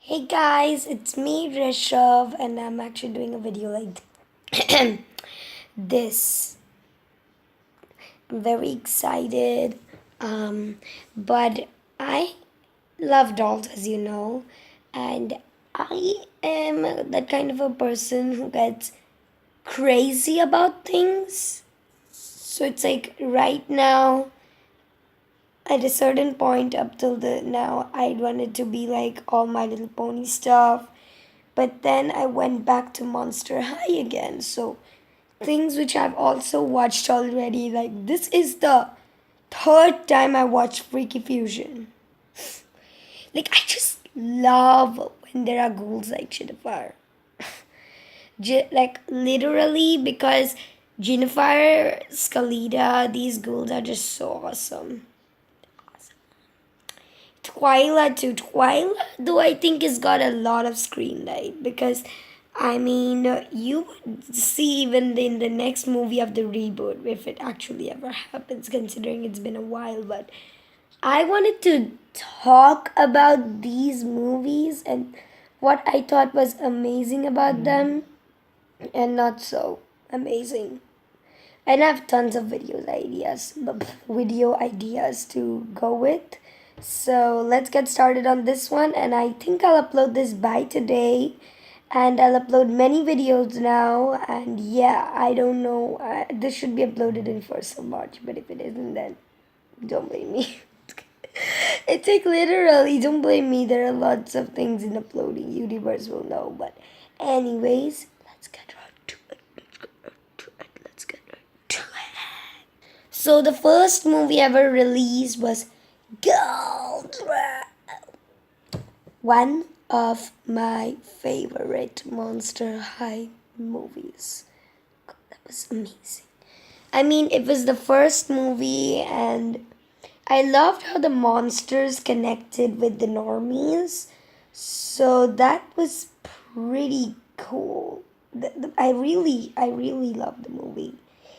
Hey guys, it's me Rishabh, and I'm actually doing a video like this. I'm very excited, but I love dolls, as you know, and I am that kind of a person who gets crazy about things. So it's like right now, at a certain point up till the now, I wanted to be like all My Little Pony stuff. But then I went back to Monster High again. So things which I've also watched already, like this is the third time I watched Freaky Fusion. Like I just love when there are ghouls like Jennifer. Like literally because Jennifer, Scalita, these ghouls are just so awesome. Twyla too. Twyla, though, I think has got a lot of screen light because, I mean, you would see even in the next movie of the reboot if it actually ever happens, considering it's been a while. But I wanted to talk about these movies and what I thought was amazing about them and not so amazing. And I have tons of video ideas to go with. So let's get started on this one. And I think I'll upload this by today. And I'll upload many videos now. And yeah, I don't know. This should be uploaded in 1st of March. But if it isn't, then don't blame me. It's like literally, don't blame me. There are lots of things in uploading. Universe will know. But anyways, let's get right to it. Let's get right to it. So the first movie ever released was Gold one of my favorite Monster High movies. God, that was amazing. I mean, it was the first movie, and I loved how the monsters connected with the normies. So that was pretty cool. I really loved the movie.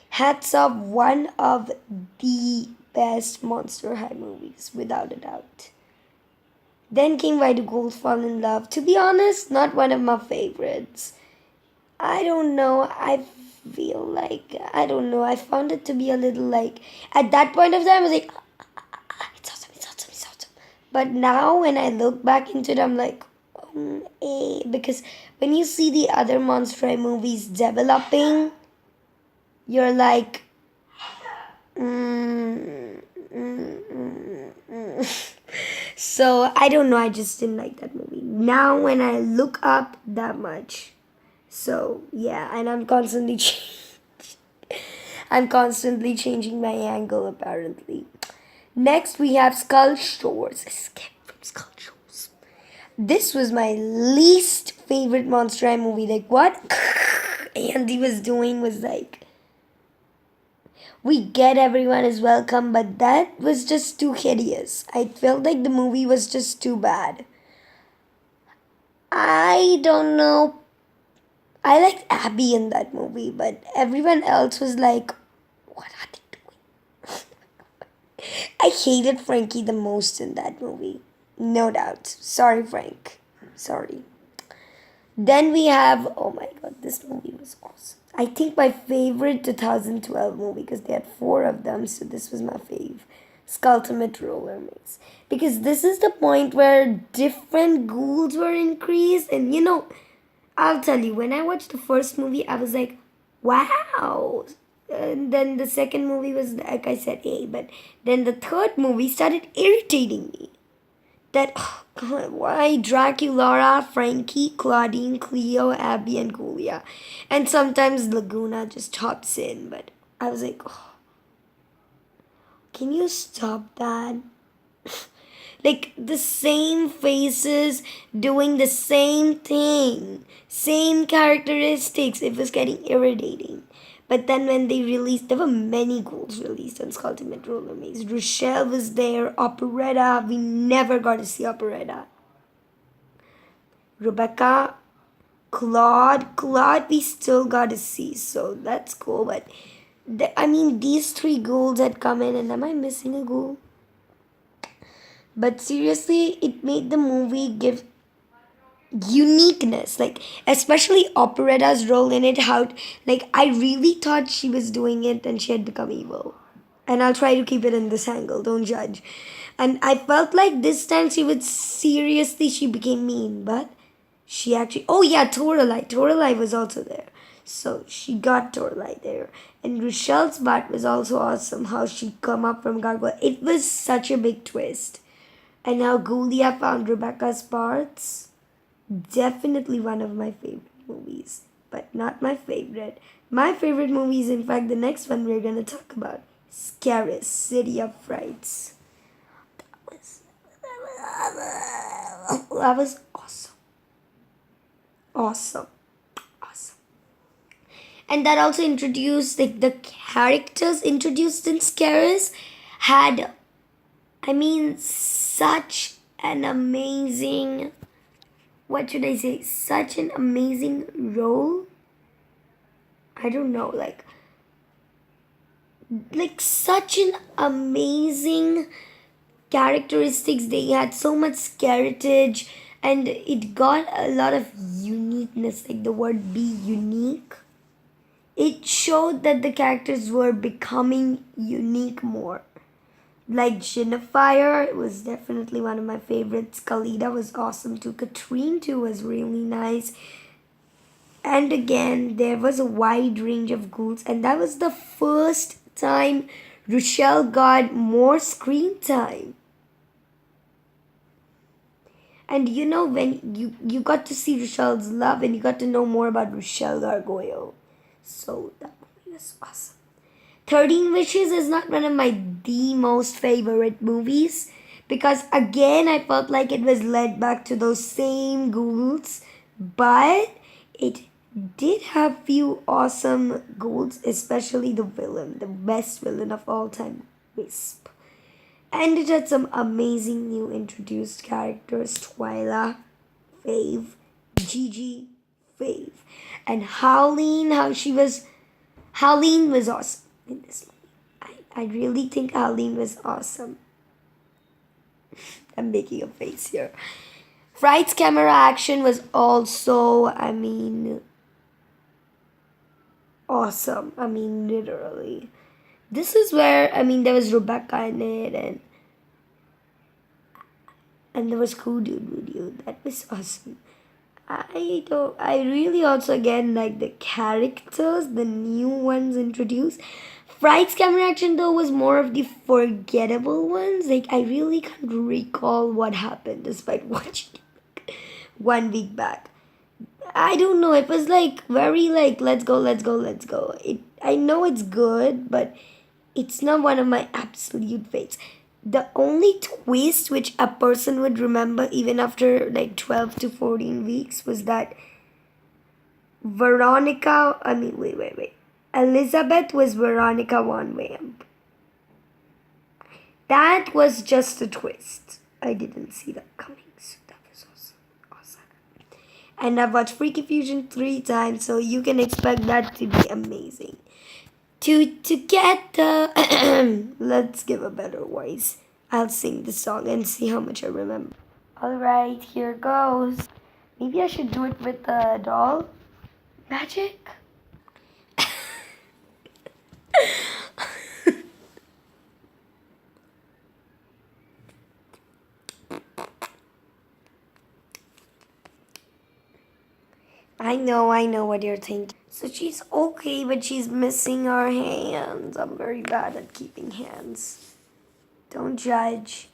Hats off, one of the best Monster High movies, without a doubt. Then came Why Do Ghouls Fall in Love. To be honest, not one of my favorites. I don't know. I don't know. I found it to be a little like, at that point of time, I was like, it's awesome, it's awesome, it's awesome. But now when I look back into it, I'm like, because when you see the other Monster High movies developing, you're like, mm, mm, mm, mm. So I don't know. I just didn't like that movie. Now when I look up that much, so yeah, and I'm constantly changing my angle apparently. Next we have Skull Shores. Escape from Skull Shores. This was my least favorite Monster High movie. Like what Andy was doing was like, we get everyone is welcome, but that was just too hideous. I felt like the movie was just too bad. I don't know. I liked Abby in that movie, but everyone else was like, what are they doing? I hated Frankie the most in that movie. No doubt. Sorry, Frank. Sorry. Then we have, oh my god, this movie was awesome. I think my favorite 2012 movie, because they had four of them, so this was my fave. Skulltimate Roller Maze. Because this is the point where different ghouls were increased, and I'll tell you, when I watched the first movie, I was like, wow. And then the second movie was, like I said, but then the third movie started irritating me. That, oh God, why Draculaura, Frankie, Claudine, Cleo, Abby, and Julia? And sometimes Laguna just hops in, but I was like, oh, can you stop that? Like the same faces doing the same thing, same characteristics. It was getting irritating. But then when they released, there were many ghouls released on Ultimate Roller Maze. Rochelle was there, Operetta. We never got to see Operetta. Rebecca, Claude, we still got to see, so that's cool. But I mean, these three ghouls had come in, and am I missing a ghoul? But seriously, it made the movie give uniqueness, like especially Operetta's role in it. How like I really thought she was doing it and she had become evil. And I'll try to keep it in this angle, don't judge. And I felt like this time she would seriously, she became mean, but she actually, oh yeah, Toralei was also there. So she got Toralei there. And Rochelle's part was also awesome, how she come up from Gargoyle. It was such a big twist. And how Gulia found Rebecca's parts. Definitely one of my favorite movies, but not my favorite. My favorite movie is, in fact, the next one we're gonna talk about, Scaris, City of Frights. That was awesome. Awesome. Awesome. And that also introduced, like, the characters introduced in Scaris had, I mean, such an amazing, what should I say, such an amazing role. I don't know, like such an amazing characteristics. They had so much scarcitage, and it got a lot of uniqueness, like the word be unique. It showed that the characters were becoming unique more. Like Jennifer was definitely one of my favorites. Kalida was awesome too. Katrine too was really nice. And again, there was a wide range of ghouls, and that was the first time Rochelle got more screen time. And you know, when you got to see Rochelle's love and you got to know more about Rochelle Gargoyle. So that movie was awesome. 13 Wishes is not one of my the most favorite movies because again I felt like it was led back to those same ghouls, but it did have few awesome ghouls, especially the villain, the best villain of all time, Wisp. And it had some amazing new introduced characters, Twyla, Fave, Gigi, Fave, and Howleen was awesome in this movie. I really think Howleen was awesome. I'm making a face here. Fright's camera action was also, awesome. Literally. This is where, there was Rebecca in it, and there was Kudu Voodoo. That was awesome. I really also again like the characters, the new ones introduced. Fright's camera action though was more of the forgettable ones. Like I really can't recall what happened despite watching it 1 week back. I don't know. It was like very like let's go, let's go, let's go. I know it's good, but it's not one of my absolute faves. The only twist which a person would remember even after like 12 to 14 weeks was that wait. Elizabeth was Veronica Von Vamp. That was just a twist. I didn't see that coming. So that was awesome. And I've watched Freaky Fusion 3 times, so you can expect that to be amazing. Together, let's give a better voice. I'll sing the song and see how much I remember. Alright, here goes. Maybe I should do it with the doll. Magic? I know what you're thinking. So she's okay, but she's missing her hands. I'm very bad at keeping hands. Don't judge.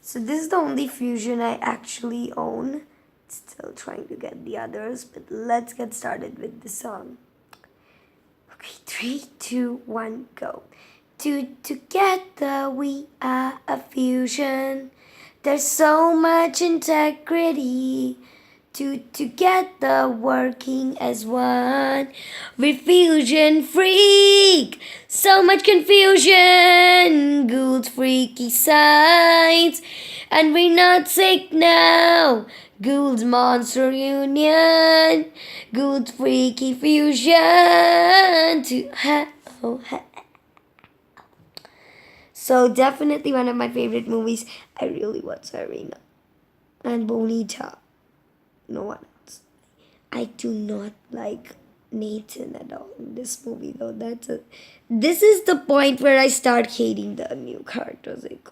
So this is the only fusion I actually own. Still trying to get the others, but let's get started with the song. Okay, 3, 2, 1, go. Together we are a fusion. There's so much integrity. Together working as one. We're fusion freak. So much confusion. Ghouls freaky sides. And we're not sick now. Ghouls monster union. Ghouls freaky fusion. So definitely one of my favorite movies. I really watch Serena and Bonita. No one else. I do not like Nathan at all in this movie though. This is the point where I start hating the new characters. Like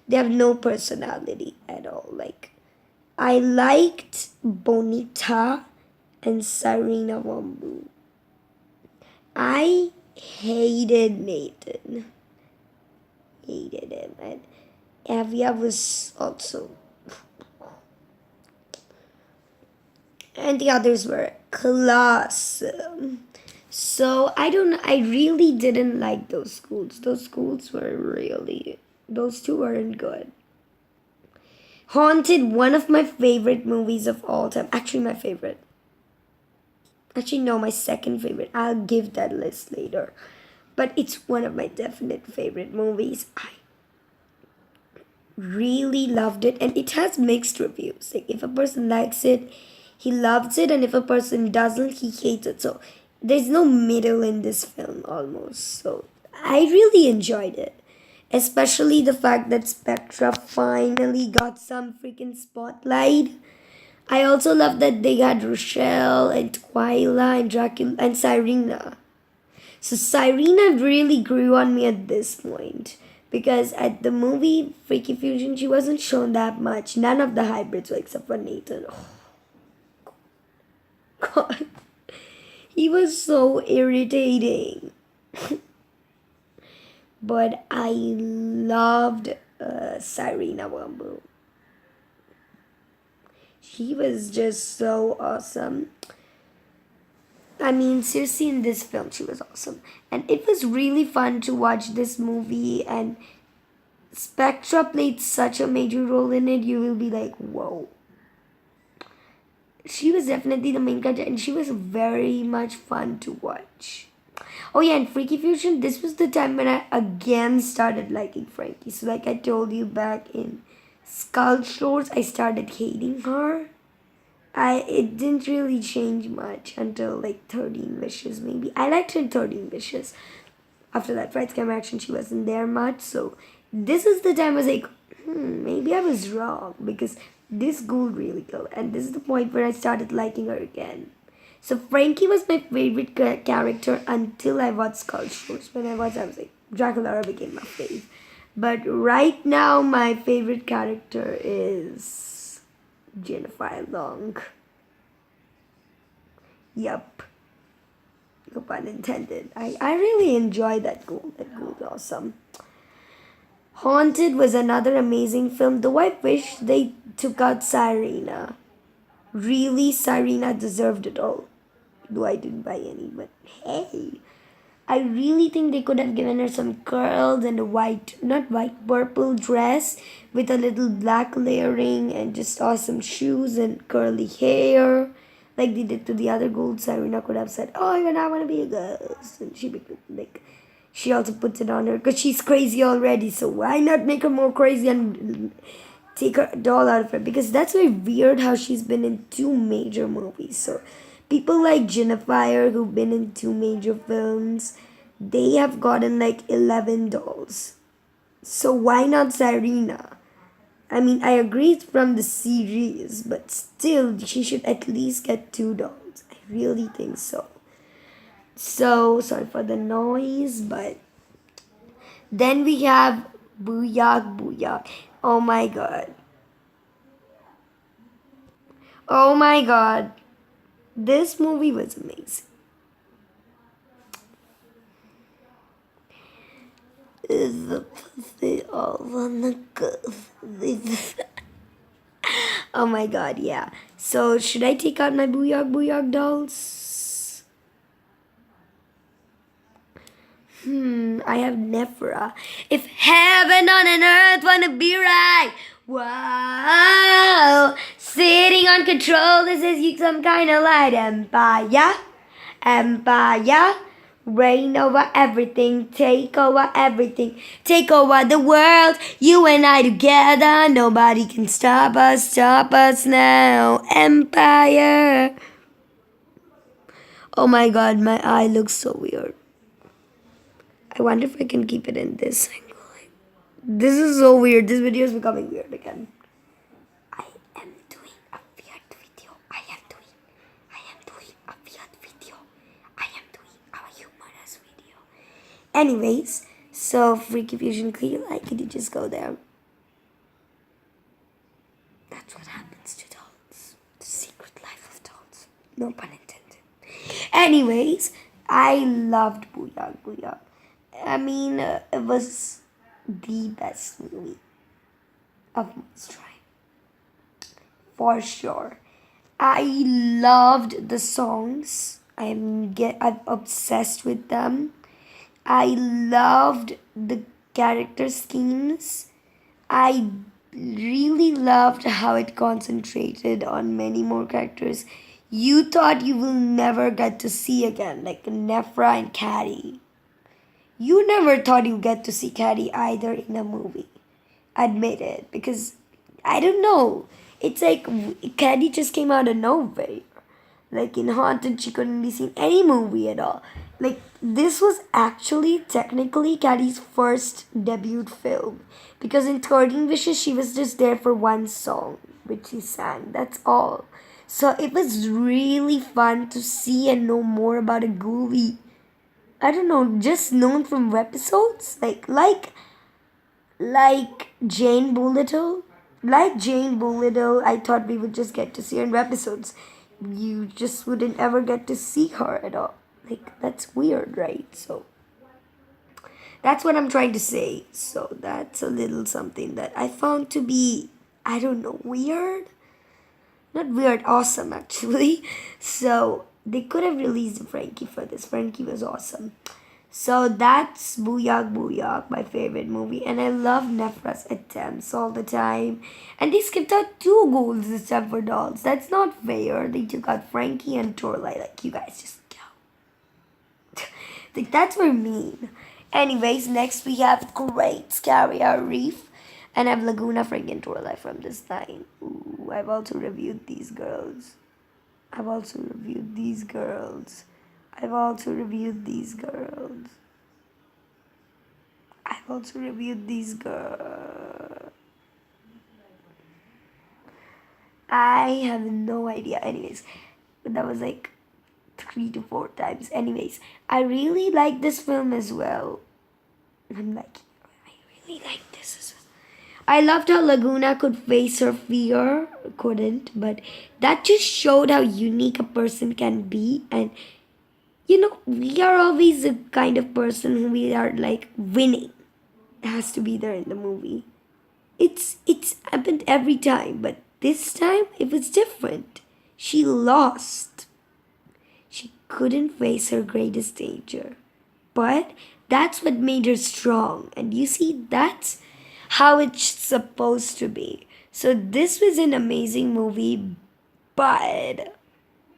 they have no personality at all. Like I liked Bonita and Serena Wambu. I hated Nathan. Hated him. And Avia was also. And the others were class. So I really didn't like those schools. Those schools were really, those two weren't good. Haunted, one of my favorite movies of all time. Actually, my favorite. Actually, no, my second favorite. I'll give that list later. But it's one of my definite favorite movies. I really loved it, and it has mixed reviews. Like, if a person likes it, he loves it, and if a person doesn't, he hates it. So, there's no middle in this film almost. So, I really enjoyed it. Especially the fact that Spectra finally got some freaking spotlight. I also love that they got Rochelle and Twyla and Dracula and Cyrena. So Cyrena really grew on me at this point. Because at the movie Freaky Fusion, she wasn't shown that much. None of the hybrids were except for Nathan. Oh, God. He was so irritating. But I loved Cyrena Wambu. She was just so awesome. I mean, seriously, in this film, she was awesome. And it was really fun to watch this movie. And Spectra played such a major role in it. You will be like, whoa. She was definitely the main character. And she was very much fun to watch. Oh, yeah, and Freaky Fusion, this was the time when I again started liking Frankie. So, like I told you back in Skull Shores, I started hating her. It didn't really change much until like 13 Wishes maybe. I liked her in 13 Wishes. After that Fright Scam action, she wasn't there much. So this is the time I was like, maybe I was wrong because this ghoul really killed. And this is the point where I started liking her again. So Frankie was my favorite character until I watched Skull Shores. When I was like, Dracula became my fave. But right now, my favorite character is Jennifer Long. Yup. No pun intended. I really enjoyed that ghoul. That ghoul was awesome. Haunted was another amazing film, though I wish they took out Cyrena. Really, Cyrena deserved it all. Though I didn't buy any, but hey. I really think they could have given her some curls and a not white, purple dress with a little black layering and just awesome shoes and curly hair. Like they did to the other gold. Serena could have said, oh, even I want to be a ghost. And she also puts it on her because she's crazy already. So why not make her more crazy and take her doll out of her? Because that's very weird how she's been in two major movies. So people like Jennifer, who've been in two major films, they have gotten like 11 dolls. So why not Serena? I mean, I agree it's from the series, but still, she should at least get two dolls. I really think so. So, sorry for the noise, but then we have Booyak Booyak. Oh my god. Oh my god. This movie was amazing. Is the pussy all on the cuff? Oh my god, yeah. So, should I take out my Booyak Booyak dolls? I have Nephra. If heaven on and earth wanna be right, wow. Sitting on control, this is some kind of light empire. Empire. Reign over everything, take over everything, take over the world. You and I together, nobody can stop us now. Empire. Oh my god, my eye looks so weird. I wonder if I can keep it in this angle. This is so weird. This video is becoming weird again. I am doing a Anyways, so Freaky Fusion, could you like, could you just go there? That's what happens to dolls. The secret life of dolls. No pun intended. Anyways, I loved Booyah Booyah. I mean, it was the best movie of Monster Time. For sure. I loved the songs. I'm obsessed with them. I loved the character schemes. I really loved how it concentrated on many more characters you thought you will never get to see again, like Nefra and Caddy. You never thought you get to see Caddy either in a movie. Admit it, because I don't know. It's like Caddy just came out of nowhere. Like in Haunted, she couldn't be seen any movie at all. Like this was actually technically Caddy's first debut film, because in 13 Wishes she was just there for one song which she sang. That's all. So it was really fun to see and know more about a ghoulie. I don't know, just known from episodes, like Jane Doolittle. Like Jane Doolittle, I thought we would just get to see her in episodes. You just wouldn't ever get to see her at all. Like, that's weird, right? So, that's what I'm trying to say. So, that's a little something that I found to be, I don't know, weird? Not weird, awesome actually. So, they could have released Frankie for this. Frankie was awesome. So that's Booyak Booyak, my favorite movie, and I love Nefra's attempts all the time. And they skipped out two goals this time for dolls. That's not fair. They took out Frankie and Torlai. Like, you guys just go. Like, that's very mean. Anyways, next we have Great Scary Reef, and I have Laguna, Frankie, and Torlai from this time. Ooh, I've also reviewed these girls. I've also reviewed these girls. I've also reviewed these girls. I've also reviewed these girls. I have no idea. Anyways, but that was like 3 to 4 times. Anyways, I really like this film as well. I'm like, I really like this as well. I loved how Laguna could face her fear. Couldn't, but that just showed how unique a person can be. And you know, we are always the kind of person who we are like winning. It has to be there in the movie. It's happened every time, but this time it was different. She lost. She couldn't face her greatest danger. But that's what made her strong. And you see, that's how it's supposed to be. So this was an amazing movie, but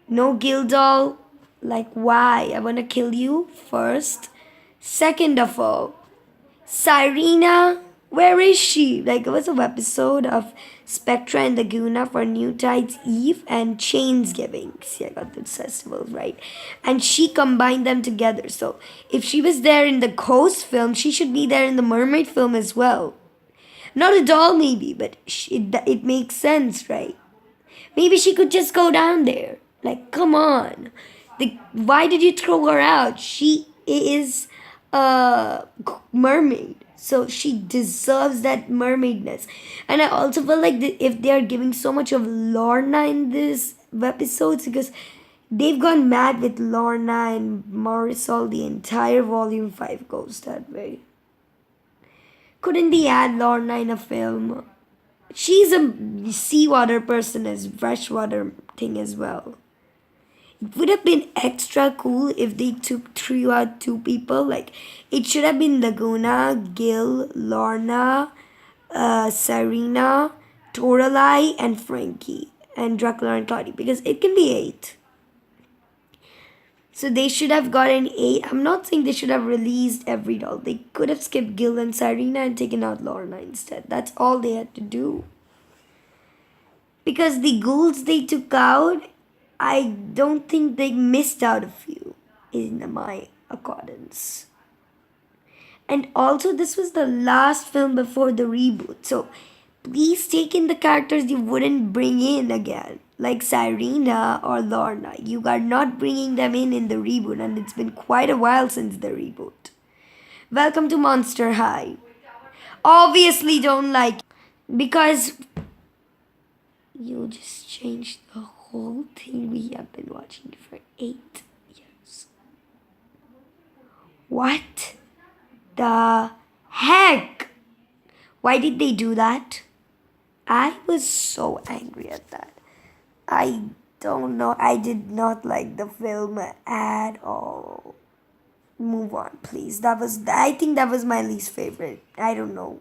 no Gildall. Like, why? I wanna kill you first. Second of all, Cyrena, where is she? Like, it was an episode of Spectra and Laguna for New Tide's Eve and Chains Giving. See, I got those festivals right. And she combined them together. So, if she was there in the Ghost film, she should be there in the Mermaid film as well. Not a doll, maybe, but it makes sense, right? Maybe she could just go down there. Like, come on. Why did you throw her out? She is a mermaid. So she deserves that mermaidness. And I also feel like if they are giving so much of Lorna in this episodes, because they've gone mad with Lorna and Marisol, the entire volume 5 goes that way. Couldn't they add Lorna in a film? She's a seawater person as freshwater thing as well. It would have been extra cool if they took 3 or 2 people. Like, it should have been Laguna, Gil, Lorna, Cyrena, Toralei, and Frankie, and Dracula and Claudia, because it can be 8. So they should have gotten 8. I'm not saying they should have released every doll. They could have skipped Gil and Cyrena and taken out Lorna instead. That's all they had to do. Because the ghouls they took out, I don't think they missed out a few, in my accordance. And also, this was the last film before the reboot. So, please take in the characters you wouldn't bring in again. Like Cyrena or Lorna. You are not bringing them in the reboot. And it's been quite a while since the reboot. Welcome to Monster High. Obviously, don't like because you just changed the whole thing we have been watching for 8 years. What the heck? Why did they do that? I was so angry at that. I don't know. I did not like the film at all. Move on, please. I think that was my least favorite. I don't know.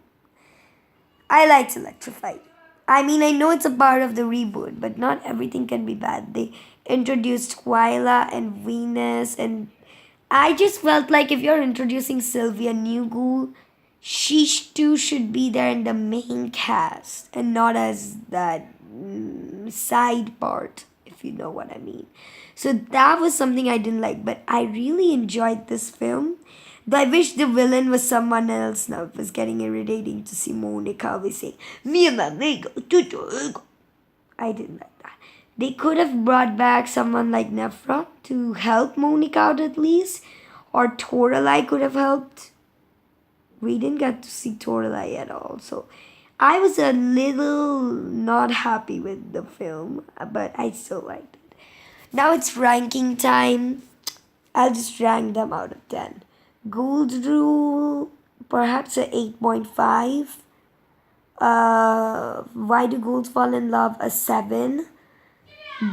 I liked Electrified. I mean, I know it's a part of the reboot, but not everything can be bad. They introduced Twyla and Venus, and I just felt like if you're introducing Sylvia Newghoul, she too should be there in the main cast and not as that side part, if you know what I mean. So that was something I didn't like, but I really enjoyed this film. Though I wish the villain was someone else now. It was getting irritating to see Monica always say, me and my amigo, tutu. I didn't like that. They could have brought back someone like Nefra to help Monica out at least, or Toralei could have helped. We didn't get to see Toralei at all, so I was a little not happy with the film, but I still liked it. Now it's ranking time. I'll just rank them out of 10. Gould Rule, perhaps a 8.5. Why Do Ghouls Fall in Love, a 7.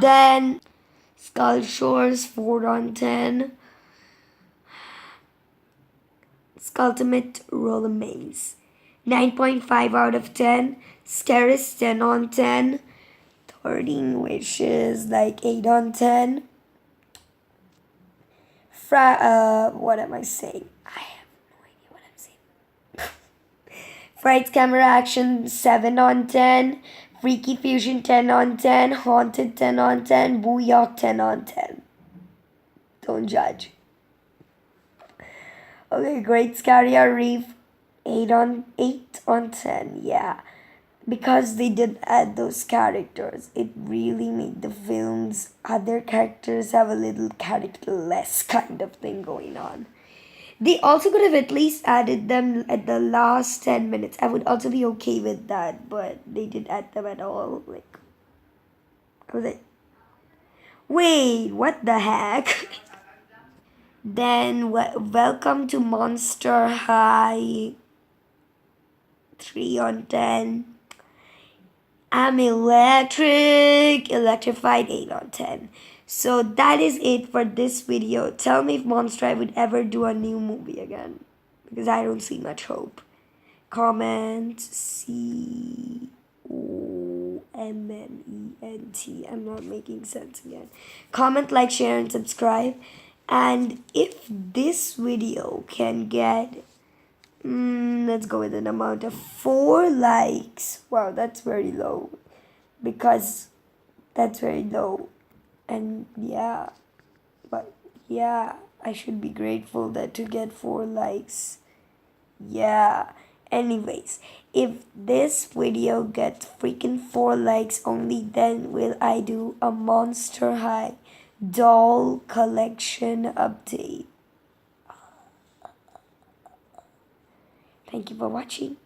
Then Skull Shores, 4 on 10. Skulltimate Roller Maze, 9.5 out of 10. Steris, 10 on 10. 13 Wishes, like 8 on 10. What am I saying? I have no idea what I'm saying. Frights Camera Action, 7 on 10. Freaky Fusion, 10 on 10. Haunted, 10 on 10. Booyah, 10 on 10. Don't judge. Okay, Great Scary Reef, 8 on 10. Yeah, because they did add those characters, it really made the film's other characters have a little characterless kind of thing going on. They also could have at least added them at the last 10 minutes. I would also be okay with that, but they didn't add them at all. Like, I was like, wait, what the heck? Then welcome to Monster High, 3 on 10. I'm electrified, 8 on 10. So that is it for this video. Tell me if Monster High would ever do a new movie again, because I don't see much hope. Comment COMMENT. I'm not making sense again. Comment, like, share, and subscribe. And if this video can get, let's go with an amount of 4 likes. Wow, that's very low. Because that's very low. And yeah, but yeah, I should be grateful that to get 4 likes. Yeah. Anyways, if this video gets freaking 4 likes only, then will I do a Monster High doll collection update. Thank you for watching.